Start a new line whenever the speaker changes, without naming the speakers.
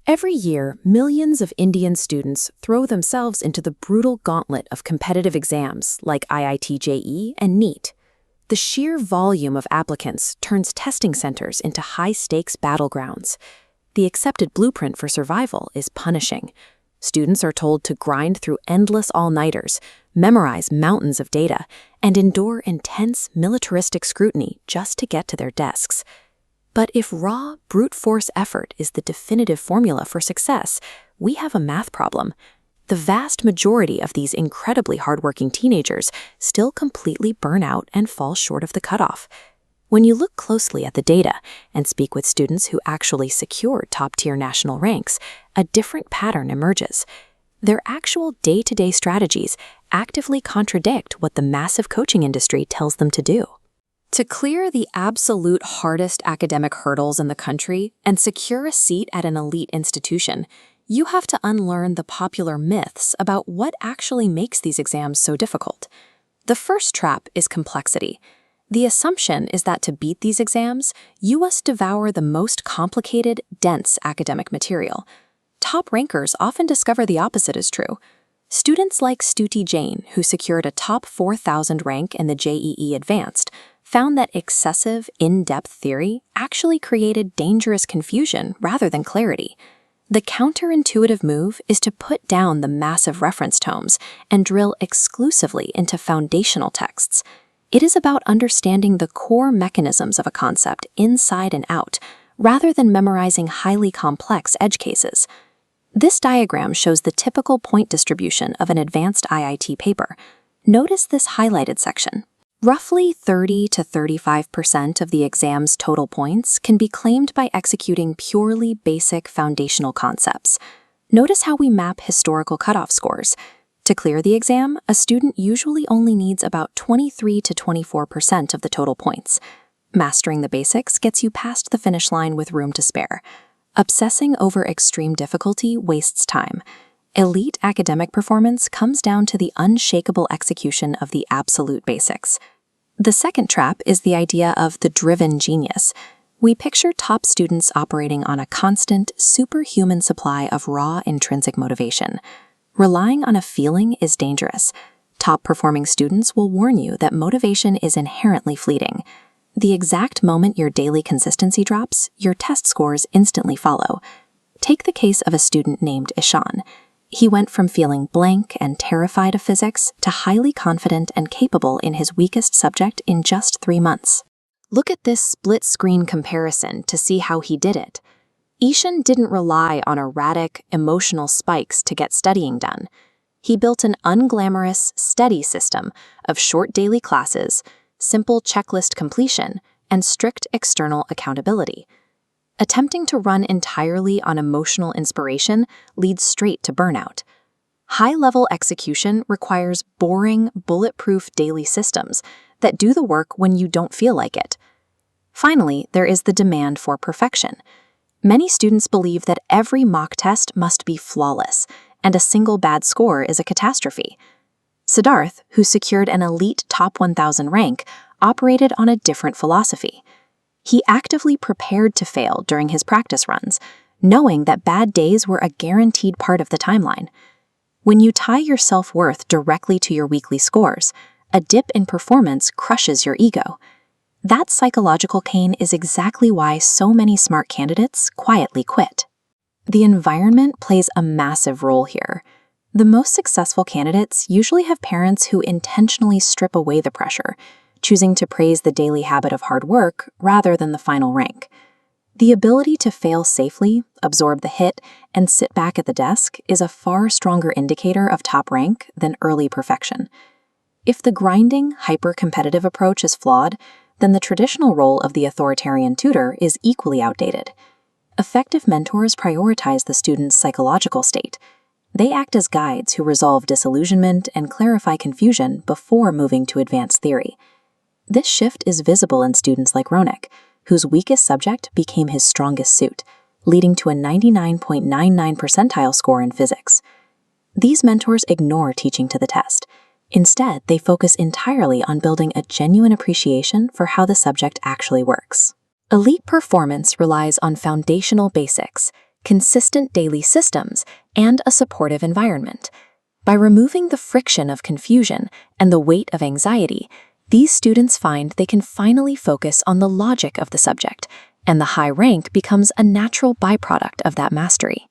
Every year, millions of Indian students throw themselves into the brutal gauntlet of competitive exams like IIT-JEE and NEET. The sheer volume of applicants turns testing centers into high-stakes battlegrounds. The accepted blueprint for survival is punishing. Students are told to grind through endless all-nighters, memorize mountains of data, and endure intense militaristic scrutiny just to get to their desks. But if raw, brute force effort is the definitive formula for success, we have a math problem. The vast majority of these incredibly hardworking teenagers still completely burn out and fall short of the cutoff. When you look closely at the data and speak with students who actually secured top-tier national ranks, a different pattern emerges. Their actual day-to-day strategies actively contradict what the massive coaching industry tells them to do. To clear the absolute hardest academic hurdles in the country and secure a seat at an elite institution, you have to unlearn the popular myths about what actually makes these exams so difficult. The first trap is complexity. The assumption is that to beat these exams, you must devour the most complicated, dense academic material. Top rankers often discover the opposite is true. Students like Stuti Jain, who secured a top 4,000 rank in the JEE Advanced, found that excessive, in-depth theory actually created dangerous confusion rather than clarity. The counterintuitive move is to put down the massive reference tomes and drill exclusively into foundational texts. It is about understanding the core mechanisms of a concept inside and out, rather than memorizing highly complex edge cases. This diagram shows the typical point distribution of an advanced IIT paper. Notice this highlighted section. Roughly 30 to 35% of the exam's total points can be claimed by executing purely basic foundational concepts. Notice how we map historical cutoff scores. To clear the exam, a student usually only needs about 23 to 24% of the total points. Mastering the basics gets you past the finish line with room to spare. Obsessing over extreme difficulty wastes time. Elite academic performance comes down to the unshakable execution of the absolute basics. The second trap is the idea of the driven genius. We picture top students operating on a constant, superhuman supply of raw intrinsic motivation. Relying on a feeling is dangerous. Top-performing students will warn you that motivation is inherently fleeting. The exact moment your daily consistency drops, your test scores instantly follow. Take the case of a student named Ishan. He went from feeling blank and terrified of physics to highly confident and capable in his weakest subject in just 3 months. Look at this split-screen comparison to see how he did it. Ishan didn't rely on erratic, emotional spikes to get studying done. He built an unglamorous, steady system of short daily classes, simple checklist completion, and strict external accountability. Attempting to run entirely on emotional inspiration leads straight to burnout. High-level execution requires boring, bulletproof daily systems that do the work when you don't feel like it. Finally, there is the demand for perfection. Many students believe that every mock test must be flawless, and a single bad score is a catastrophe. Siddharth, who secured an elite top 1,000 rank, operated on a different philosophy. He actively prepared to fail during his practice runs, knowing that bad days were a guaranteed part of the timeline. When you tie your self-worth directly to your weekly scores, a dip in performance crushes your ego. That psychological cane is exactly why so many smart candidates quietly quit. The environment plays a massive role here. The most successful candidates usually have parents who intentionally strip away the pressure, choosing to praise the daily habit of hard work rather than the final rank. The ability to fail safely, absorb the hit, and sit back at the desk is a far stronger indicator of top rank than early perfection. If the grinding, hyper-competitive approach is flawed, then the traditional role of the authoritarian tutor is equally outdated. Effective mentors prioritize the student's psychological state. They act as guides who resolve disillusionment and clarify confusion before moving to advanced theory. This shift is visible in students like Ronak, whose weakest subject became his strongest suit, leading to a 99.99 percentile score in physics. These mentors ignore teaching to the test. Instead, they focus entirely on building a genuine appreciation for how the subject actually works. Elite performance relies on foundational basics, consistent daily systems, and a supportive environment. By removing the friction of confusion and the weight of anxiety, these students find they can finally focus on the logic of the subject, and the high rank becomes a natural byproduct of that mastery.